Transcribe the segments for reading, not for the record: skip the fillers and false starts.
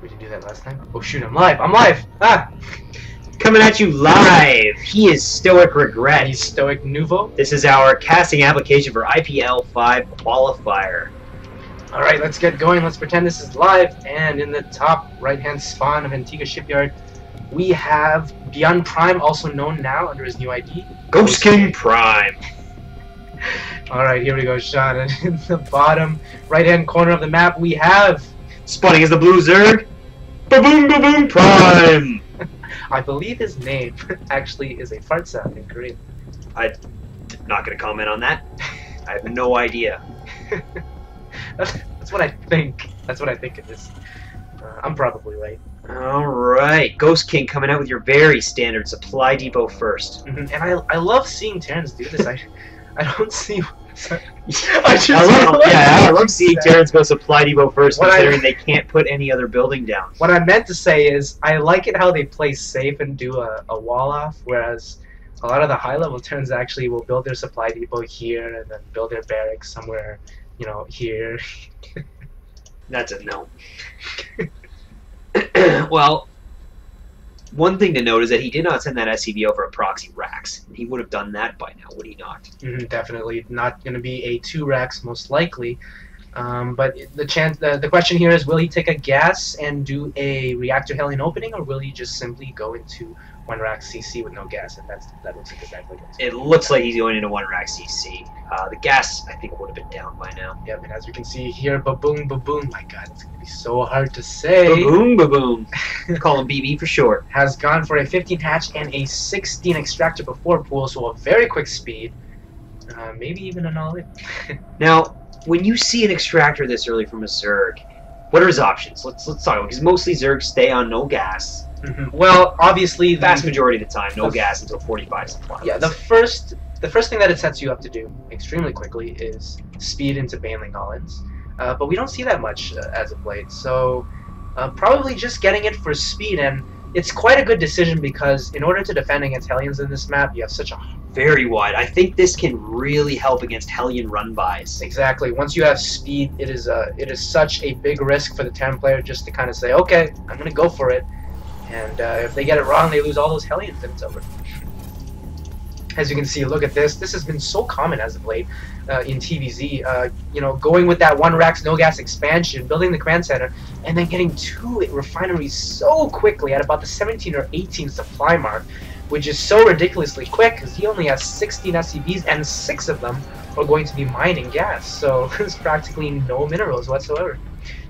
We did do that last time. Oh shoot, I'm live! I'm live! Ah! Coming at you live, he is Stoic Regret. He's Stoic Nouveau. This is our casting application for IPL5 qualifier. Alright, let's get going. Let's pretend this is live. And in the top right-hand spawn of Antigua Shipyard, we have Beyond Prime, also known now under his new ID, Ghost King Prime. Alright, here we go, Sean. And in the bottom right-hand corner of the map, we have... Spawning as the Blue Zerg, Baboom Baboom Prime! I believe his name actually is a fart sound in Korean. I'm not going to comment on that. I have no idea. That's what I think. That's what I think it is. I'm probably right. Alright, Ghost King coming out with your very standard supply depot first. And I love seeing Terrans do this. I don't see... I love seeing Terrans go supply depot first, considering they can't put any other building down. What I meant to say is, I like it how they play safe and do a wall off, whereas a lot of the high level Terrans actually will build their supply depot here and then build their barracks somewhere, you know, here. That's a no. Well, one thing to note is that he did not send that SCV over a proxy Rax. He would have done that by now, would he not? Definitely not going to be a 2 Rax, most likely. But the question here is, will he take a gas and do a reactor Hellion opening, or will he just simply go into 1 Rax CC with no gas? And that looks like exactly what it looks like he's going into 1 Rax CC. The gas, I think, would have been down by now. Yeah, and as we can see here, baboom, baboom. My God, it's going to be so hard to say. Baboom, baboom. Call him BB for short. Has gone for a 15 hatch and a 16 extractor before pool, so a very quick speed. Maybe even an all-in. Now, when you see an extractor this early from a Zerg, what are his options? Let's talk about it, because mostly Zergs stay on no gas. Well, obviously, the vast majority of the time, no gas until 45 supply. Yeah, the first thing that it sets you up to do extremely quickly is speed into Baneling all-ins. But we don't see that much as of late, so probably just getting it for speed, and it's quite a good decision because in order to defend against Hellions in this map, you have such a very wide. I think this can really help against Hellion run-bys. Exactly. Once you have speed, it is such a big risk for the Terran player just to kind of say, okay, I'm going to go for it. And if they get it wrong, they lose all those Hellions and it's over. As you can see, look at this. This has been so common as of late in TVZ. You know, going with that 1 Rax no gas expansion, building the command center, and then getting 2 refineries so quickly at about the 17 or 18 supply mark, which is so ridiculously quick because he only has 16 SCVs and 6 of them are going to be mining gas. So there's practically no minerals whatsoever.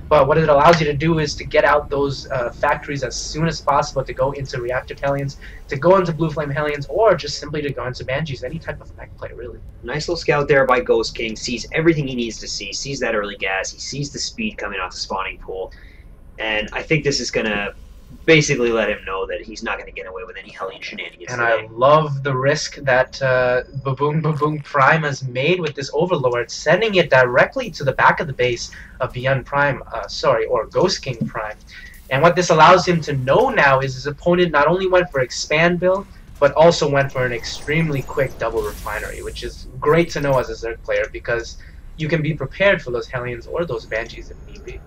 But what it allows you to do is to get out those factories as soon as possible, to go into reactor Hellions, to go into Blue Flame Hellions, or just simply to go into Banshees, any type of mech play, really. Nice little scout there by Ghost King, sees everything he needs to see, sees that early gas, he sees the speed coming off the spawning pool, and I think this is going to basically let him know that he's not going to get away with any Hellion shenanigans and today. I love the risk that Baboom Baboom Prime has made with this Overlord, sending it directly to the back of the base of Beyond Prime, or Ghost King Prime. And what this allows him to know now is his opponent not only went for expand build, but also went for an extremely quick double refinery, which is great to know as a Zerg player because you can be prepared for those Hellions or those Banshees if need be.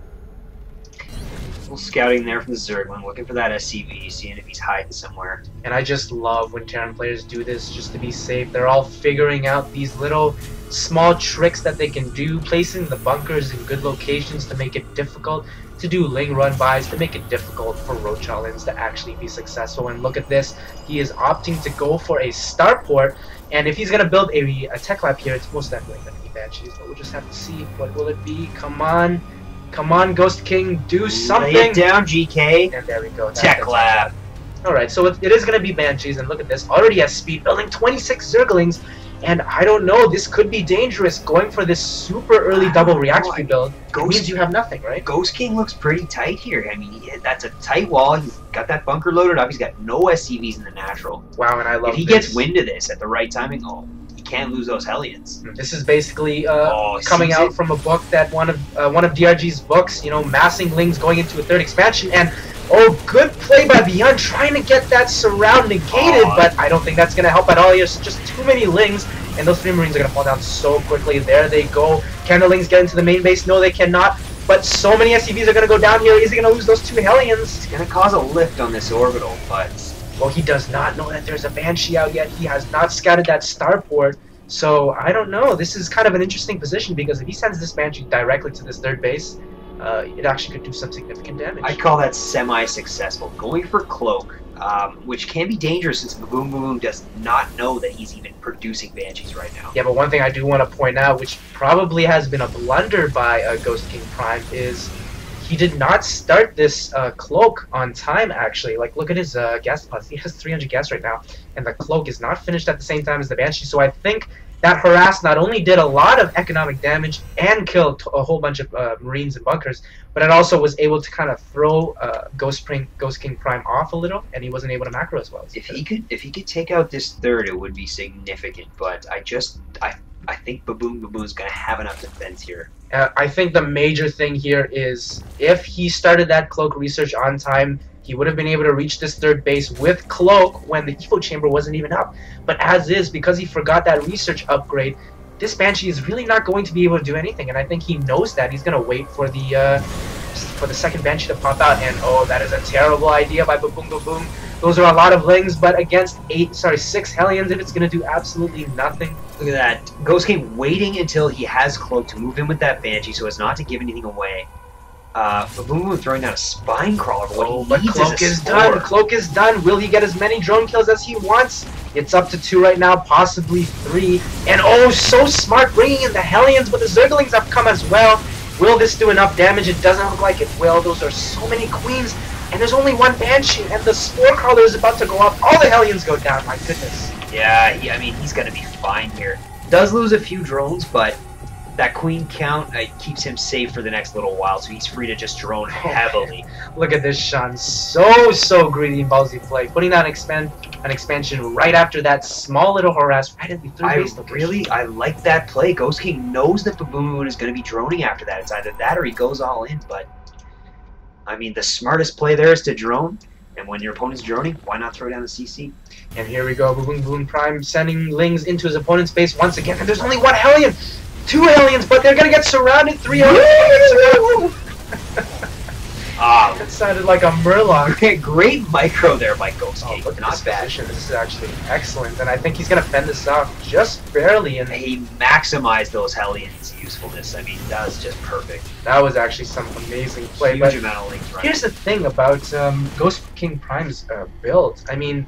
Little scouting there from the Zerglin, looking for that SCV, seeing if he's hiding somewhere. And I just love when Terran players do this just to be safe. They're all figuring out these little small tricks that they can do, placing the bunkers in good locations to make it difficult to do Ling run-bys, to make it difficult for Roach all-ins to actually be successful. And look at this, he is opting to go for a starport, and if he's going to build a tech lab here, it's most definitely going to be Banshees, but we'll just have to see. What will it be? Come on. Come on, Ghost King, do something! Lay it down, GK. And there we go. Tech lab. Alright, so it is going to be Banshees, and look at this. Already has speed, building 26 Zerglings, and I don't know, this could be dangerous, going for this super early double reactor build. It means you have nothing, right? Ghost King looks pretty tight here. I mean, that's a tight wall. He's got that bunker loaded up. He's got no SCVs in the natural. Wow, and I love If he gets wind of this at the right timing, he can't lose those Hellions. This is basically coming out from a book that one of DRG's books, you know, massing Lings going into a 3rd expansion, and oh, good play by Beyond trying to get that surround negated, but I don't think that's going to help at all. There's just too many Lings, and those 3 Marines are going to fall down so quickly. There they go. Can the Lings get into the main base? No, they cannot. but so many SCVs are going to go down here. Is he going to lose those 2 Hellions? It's going to cause a lift on this orbital, but... Well, he does not know that there's a Banshee out yet. He has not scouted that starport. So, I don't know. This is kind of an interesting position because if he sends this Banshee directly to this 3rd base, it actually could do some significant damage. I call that semi-successful. Going for Cloak, which can be dangerous since Baboom Baboom does not know that he's even producing Banshees right now. Yeah, but one thing I do want to point out, which probably has been a blunder by Ghost King Prime, is he did not start this Cloak on time, actually. Like, look at his gas pods. He has 300 gas right now, and the Cloak is not finished at the same time as the Banshee, so I think that Harass not only did a lot of economic damage and killed a whole bunch of Marines and bunkers, but it also was able to kind of throw Ghost King Prime off a little, and he wasn't able to macro as well. If he could take out this 3rd, it would be significant. But I think Baboom Baboom is going to have enough defense here. I think the major thing here is if he started that Cloak research on time, he would have been able to reach this 3rd base with Cloak when the Evo Chamber wasn't even up. But as is, because he forgot that research upgrade, this Banshee is really not going to be able to do anything. And I think he knows that. He's going to wait for the 2nd Banshee to pop out. And oh, that is a terrible idea by Baboom Baboom. Those are a lot of Lings, but against 6 Hellions, if it's going to do absolutely nothing. Look at that. Ghost King waiting until he has Cloak to move in with that Banshee so as not to give anything away. Baboom Baboom throwing down a Spine Crawler, but what he needs Cloak is is done. Cloak is done. Will he get as many drone kills as he wants? It's up to 2 right now, possibly 3. And oh, so smart, bringing in the Hellions, but the Zerglings have come as well. Will this do enough damage? It doesn't look like it will. Those are so many Queens, and there's only 1 Banshee, and the Spore Crawler is about to go up. All the Hellions go down, my goodness. Yeah, I mean, he's going to be fine here. Does lose a few drones, but that Queen count keeps him safe for the next little while, so he's free to just drone heavily. Look at this, Sean. So greedy in ballsy play. Putting down an expansion right after that small little harass right at the 3rd base location. I like that play. Ghost King knows that Baboom is going to be droning after that. It's either that or he goes all in, but I mean, the smartest play there is to drone, and when your opponent's droning, why not throw down the CC? And here we go, Baboom Baboom Prime sending Lings into his opponent's base once again, and there's only 1 Hellion! 2 Hellions, but they're gonna get surrounded. 3 Hellions. That sounded like a Murloc. Great micro there by Ghost King. Look at not this bad. position. This is actually excellent, and I think he's gonna fend this off just barely. And he maximized those Hellions' usefulness. I mean, that was just perfect. That was actually some amazing play. Huge amount of Lings. Here's the thing about Ghost King Prime's build. I mean,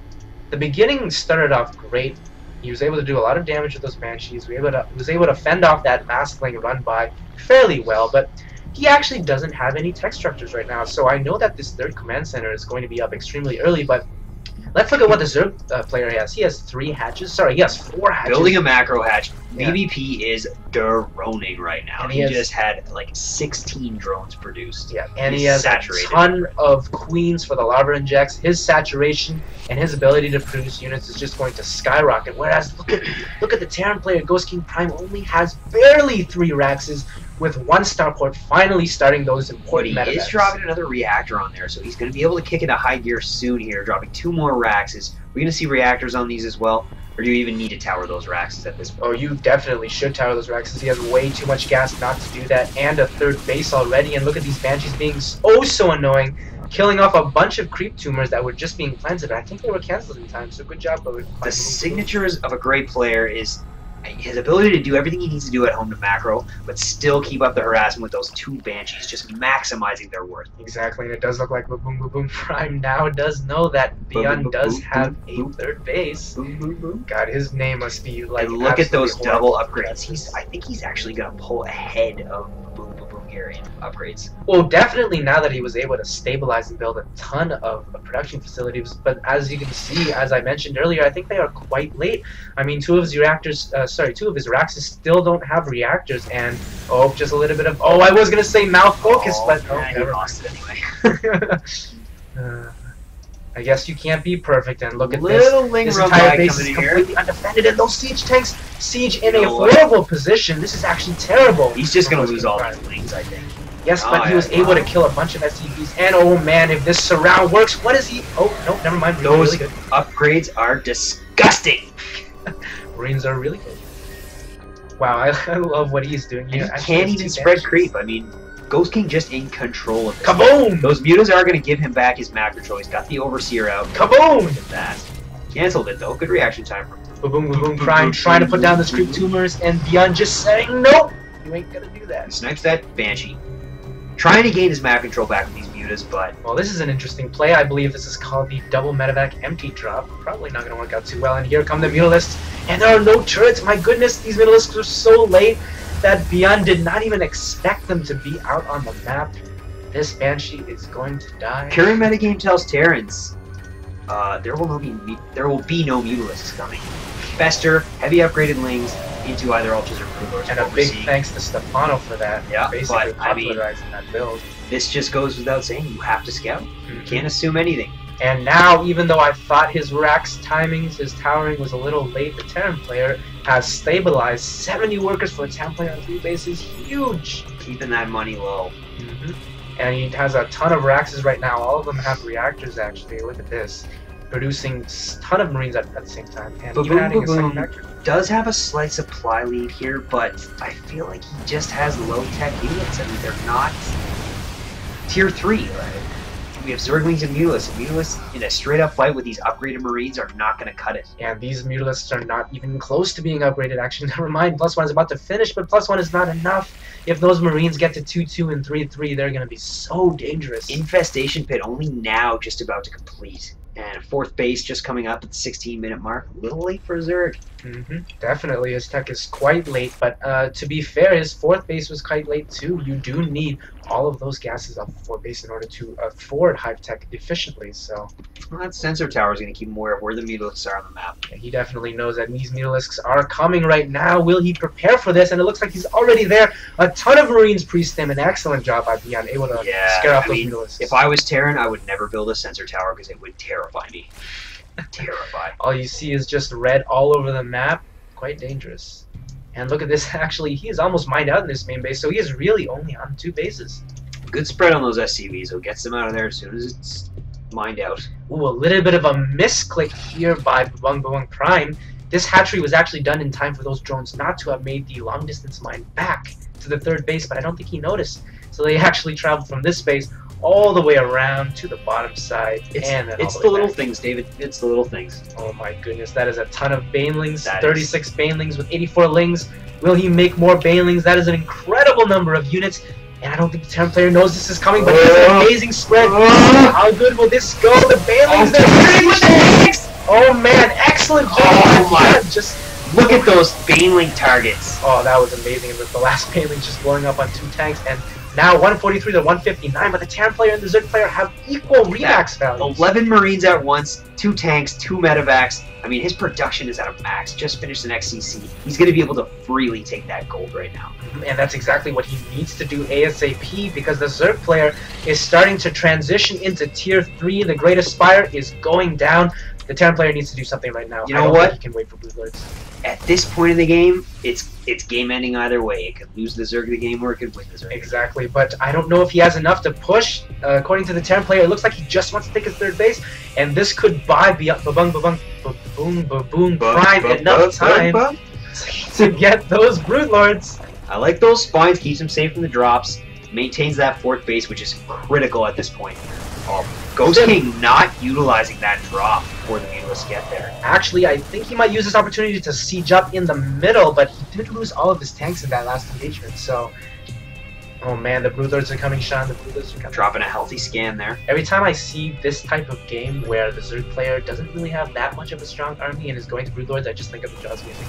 the beginning started off great. He was able to do a lot of damage with those Banshees. He was able to fend off that Maskling run by fairly well, but he actually doesn't have any tech structures right now. So I know that this 3rd command center is going to be up extremely early, but let's look at what the Zerg player has. He has 3 hatches. Sorry, he has 4 hatches. Building a macro hatch. Yeah. BBP is droning right now. And he just had like 16 drones produced. Yeah, and he has a ton of Queens for the Lava Injects. His saturation and his ability to produce units is just going to skyrocket. Whereas look at the Terran player. Ghost King Prime only has barely 3 Raxes, with 1 starport finally starting those important But he is dropping another reactor on there, so he's going to be able to kick into high gear soon here, dropping 2 more Raxes. We're going to see reactors on these as well, or do you even need to tower those Raxes at this point? Oh, you definitely should tower those Raxes. He has way too much gas not to do that, and a 3rd base already, and look at these Banshees being so annoying, killing off a bunch of creep tumors that were just being planted. I think they were cancelled in time, so good job. The signatures of a great player is his ability to do everything he needs to do at home to macro, but still keep up the harassment with those 2 Banshees, just maximizing their worth. Exactly, and it does look like Baboom Baboom Prime now does know that Beyond does have a 3rd base. God, his name must be like. And look at those double upgrades. I think he's actually gonna pull ahead of Baboom Baboom here in upgrades. Well, definitely now that he was able to stabilize and build a ton of production facilities. But as you can see, as I mentioned earlier, I think they are quite late. I mean, 2 of his reactors. 2 of his Raxes still don't have reactors, and just a little bit of I was gonna say malfocus, but he lost it anyway. I guess you can't be perfect, and look at this entire base is completely undefended, and those siege tanks siege in a horrible position. This is actually terrible. He's just gonna lose all his Lings, I think. Yes, but he was able to kill a bunch of SCVs, and oh man, if this surround works, what is he? Oh, no, never mind. Those really good. upgrades are disgusting. Marines are really good. Wow, I love what he's doing here. He can't even spread creep. I mean, Ghost King just in control of this. Kaboom! Those mutas are going to give him back his macro control. He's got the Overseer out. Kaboom! Look at that. Canceled it, though. Good reaction time from Boom, boom, boom, Prime trying to put down the Scream Tumors, and Beyond just saying, nope, you ain't gonna do that. He snipes that Banshee. Trying to gain his map control back with these mutas, but... Well, this is an interesting play. I believe this is called the double medevac empty drop. Probably not gonna work out too well, and here come the Mutalisks, and there are no turrets. My goodness, these Mutalisks are so late that Beyond did not even expect them to be out on the map. This Banshee is going to die. Current metagame tells Terrans, there will be no Mutalisks coming. Fester, heavy upgraded Lings into either Ultras or Broodlords. And a big thanks to Stefano for that. Yeah, basically but, I mean, popularizing that build. This just goes without saying. You have to scout. You can't assume anything. And now, even though I thought his Rax timings, his towering was a little late, the Terran player has stabilized 70 workers for a Terran player on 3 bases. Huge! Keeping that money low. And he has a ton of Raxes right now. All of them have reactors, actually. Look at this. Producing a ton of Marines at the same time. And even adding a second factory. Does have a slight supply lead here, but I feel like he just has low-tech units. I mean, they're not tier 3. We have Zerglings and Mutalisks. Mutalisks in a straight-up fight with these upgraded Marines are not going to cut it. And these Mutalisks are not even close to being upgraded, actually. Never mind, +1 is about to finish, but +1 is not enough. If those Marines get to 2-2 and 3-3, they're going to be so dangerous. Infestation Pit only now just about to complete. And 4th base just coming up at the 16-minute mark. A little late for Zerg. Definitely, his tech is quite late, but to be fair, his 4th base was quite late too. You do need all of those gases off the 4th base in order to afford Hive Tech efficiently, so... Well, that sensor tower is going to keep him aware of where the Mutalisks are on the map. Yeah, he definitely knows that these Mutalisks are coming right now. Will he prepare for this? And it looks like he's already there. A ton of Marines pre-stem. An excellent job by Beyond, able to scare off those Mutalisks. If I was Terran, I would never build a sensor tower because it would terrify me. Terrify. All you see is just red all over the map. Quite dangerous. And look at this, actually, he is almost mined out in this main base, so he is really only on 2 bases. Good spread on those SCVs, so gets them out of there as soon as it's mined out. Ooh, a little bit of a misclick here by Babung Prime. This hatchery was actually done in time for those drones not to have made the long distance mine back to the 3rd base, but I don't think he noticed. So they actually traveled from this base all the way around to the bottom side. It's the little things, David. It's the little things. Oh my goodness, that is a ton of Banelings. 36 Banelings with 84 Lings. Will he make more Banelings? That is an incredible number of units. And I don't think the Terran player knows this is coming, but it's an amazing spread. How good will this go? The Banelings, they're hitting with the tanks! Oh man, excellent job! Oh my God, just look at those Baneling targets. Oh, that was amazing. With the last Baneling just blowing up on 2 tanks, and now 143 to 159, but the Terran player and the Zerg player have equal remax values. 11 Marines at once, 2 tanks, 2 medevacs. I mean, his production is at a max. Just finished an XCC. He's going to be able to freely take that gold right now. And that's exactly what he needs to do ASAP, because the Zerg player is starting to transition into Tier 3. The Great Aspire is going down. The Terran player needs to do something right now. You know what? He can wait for Blue Lords. At this point in the game, it's game ending either way. It could lose the Zerg the game or it could win the Zerg. Exactly, but I don't know if he has enough to push. According to the Terran player, it looks like he just wants to take his 3rd base, and this could buy Babung Prime enough time to get those Broodlords. I like those spines, keeps him safe from the drops, maintains that 4th base, which is critical at this point. Ghost King not utilizing that drop before the Mutalisks get there. Actually, I think he might use this opportunity to siege up in the middle, but he did lose all of his tanks in that last engagement, so... Oh man, the Broodlords are coming, Sean. The Broodlords are coming. Dropping a healthy scan there. Every time I see this type of game where the Zerg player doesn't really have that much of a strong army and is going to Broodlords, I just think of the Jaws music.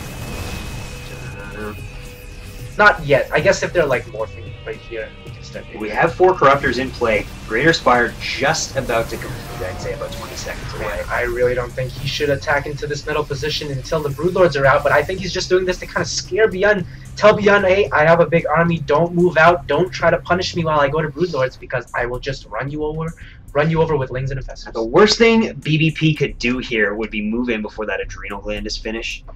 Not yet. I guess if they're like morphing right here, we can start. We have 4 Corruptors in play. Greater Spire just about to complete. I'd say about 20 seconds away. I really don't think he should attack into this middle position until the Broodlords are out, but I think he's just doing this to kind of scare Beyond. Tell Beyond, hey, I have a big army, don't move out, don't try to punish me while I go to Broodlords, because I will just run you over with Lings and Infestors. The worst thing BBP could do here would be move in before that Adrenal Gland is finished.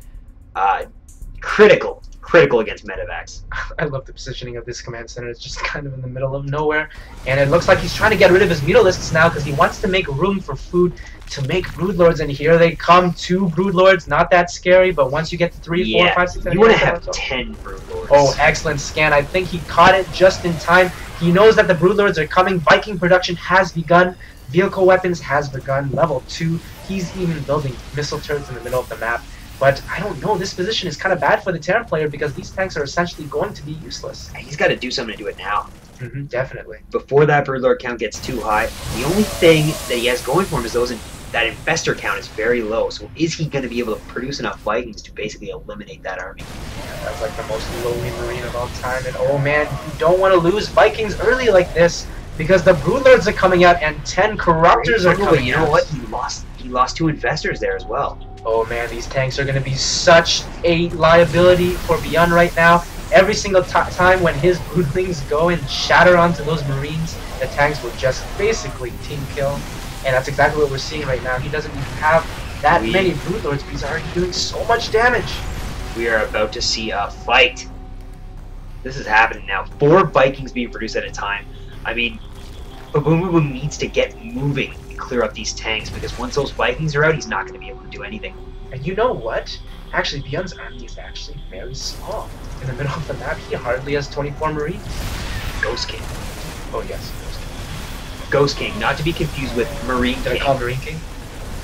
Critical critical against medevacs. I love the positioning of this command center. It's just kind of in the middle of nowhere. And it looks like he's trying to get rid of his mutalisks now because he wants to make room for food to make broodlords. And here they come, 2 broodlords. Not that scary, but once you get to 3, 4, 5, 6, 7, you want to 8, have 7, 10 broodlords. Oh, excellent scan. I think he caught it just in time. He knows that the broodlords are coming. Viking production has begun. Vehicle weapons has begun. Level 2. He's even building missile turrets in the middle of the map. But I don't know, this position is kind of bad for the Terran player because these tanks are essentially going to be useless. He's got to do something to do it now. Definitely. Before that broodlord count gets too high, the only thing that he has going for him is that infestor count is very low. So is he going to be able to produce enough Vikings to basically eliminate that army? Yeah, that's like the most lowly marine of all time. And oh man, you don't want to lose Vikings early like this because the broodlords are coming out and 10 corruptors are coming out. You know what? He lost 2 infestors there as well. Oh man, these tanks are going to be such a liability for Beyond right now. Every single time when his broodlings go and shatter onto those marines, the tanks will just basically team kill. And that's exactly what we're seeing right now. He doesn't even have that many broodlords, but he's already doing so much damage. We are about to see a fight. This is happening now. 4 Vikings being produced at a time. I mean, Baboom needs to get moving and clear up these tanks because once those Vikings are out, he's not going to be able to do anything. And you know what? Actually, Beyond's army is actually very small. In the middle of the map, he hardly has 24 marines. Ghost King. Oh yes, Ghost King. Ghost King, not to be confused with Marine King. Did I call Marine King?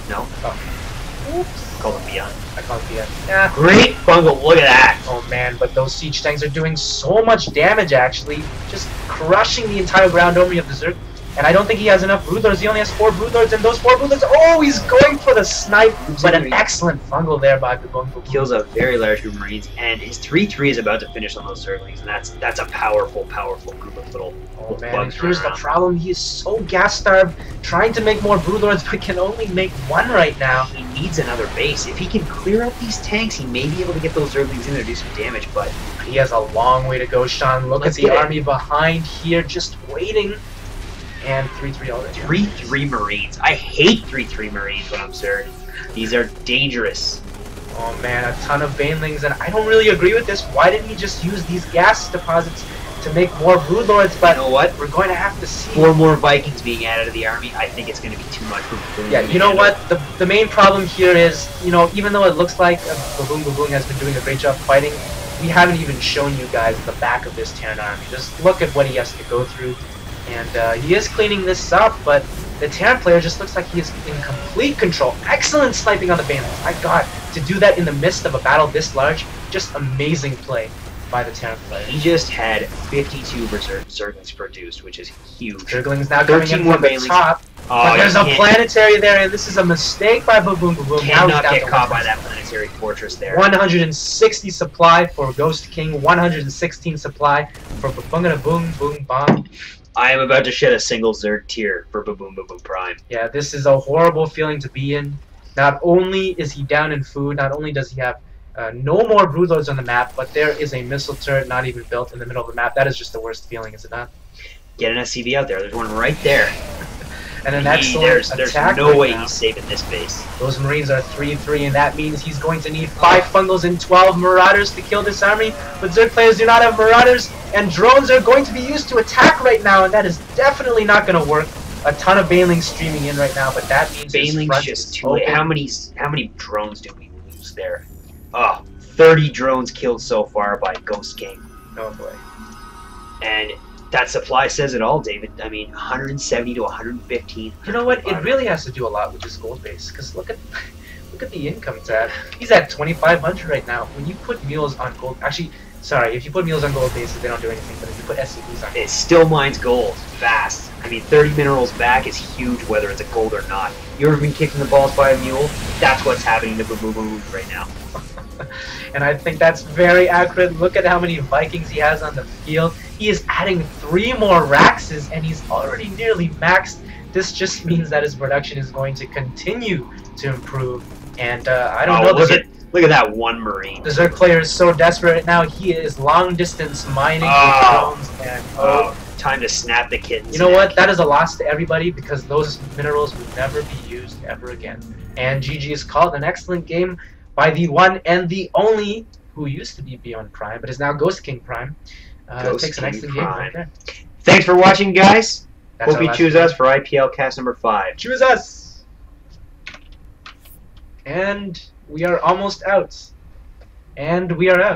No. Oh. Oops. Call him Beyond. I call him Beyond. Yeah. Great bungle, look at that! Oh man, but those siege tanks are doing so much damage actually. Just crushing the entire ground army of the Zerg. And I don't think he has enough broodlords. He only has 4 broodlords, and those 4 broodlords. Oh, he's going for the snipe, but an excellent fungal there by Baboom. Kills a very large group of Marines, and his 3-3 is about to finish on those Zerglings, and that's a powerful group of little man, bugs. And here's the problem: he is so gas-starved, trying to make more broodlords, but can only make 1 right now. He needs another base. If he can clear out these tanks, he may be able to get those Zerglings in there to do some damage. But he has a long way to go, Sean. Look at the army behind here, just waiting. And 3-3 already. 3-3 Marines. I hate 3-3 Marines when I'm Zerg. These are dangerous. Oh man, a ton of Banelings, and I don't really agree with this. Why didn't he just use these gas deposits to make more broodlords? But you know what? We're going to have to see. 4 more Vikings being added to the army. I think it's going to be too much for Baboom. Yeah, you know what? The main problem here is, you know, even though it looks like Baboom has been doing a great job fighting, we haven't even shown you guys the back of this Terran army. Just look at what he has to go through. And he is cleaning this up, but the Terran player just looks like he is in complete control. Excellent sniping on the Banelings. My god, to do that in the midst of a battle this large, just amazing play by the Terran player. He just had 52 Zerglings produced, which is huge. Zerglings now coming in from the top. Oh, but there's a planetary there, and this is a mistake by Baboom. Cannot get caught by that planetary fortress there. 160 supply for Ghost King, 116 supply for Boom Bomb. I am about to shed a single Zerg tear for Baboom Prime. Yeah, this is a horrible feeling to be in. Not only is he down in food, not only does he have no more broodlords on the map, but there is a missile turret not even built in the middle of the map. That is just the worst feeling, is it not? Get an SCV out there. There's one right there. And an excellent there's attack no way now. He's saving this base. Those Marines are 3-3, and that means he's going to need 5 fungals and 12 Marauders to kill this army. But Zerg players do not have Marauders, and drones are going to be used to attack right now, and that is definitely not going to work. A ton of Banelings streaming in right now, but that means Banelings just too late. How many drones did we lose there? Oh, 30 drones killed so far by Ghost King. Oh boy. And that supply says it all, David. I mean, 170 to 115. You know what? It really has to do a lot with this gold base, because look at the income tab. He's at 2,500 right now. When you put mules on gold, actually, sorry, if you put mules on gold bases, they don't do anything. But if you put SCVs on, it still mines gold fast. I mean, 30 minerals back is huge, whether it's a gold or not. You ever been kicked in the balls by a mule? That's what's happening to Baboom right now. And I think that's very accurate. Look at how many Vikings he has on the field. He is adding 3 more Raxes, and he's already nearly maxed. This just means that his production is going to continue to improve. And I don't know. Look at that one Marine. The Zerg player is so desperate right now. He is long distance mining with drones, and time to snap the kittens. You know what? That is a loss to everybody because those minerals will never be used ever again. And GG is called an excellent game by the one and the only who used to be Beyond Prime, but is now Ghost King Prime. Ghost Takes the next King in game. Prime. Okay. Thanks for watching, guys. That's Hope our you last choose video. us for IPL cast number 5. Choose us! And we are almost out. And we are out.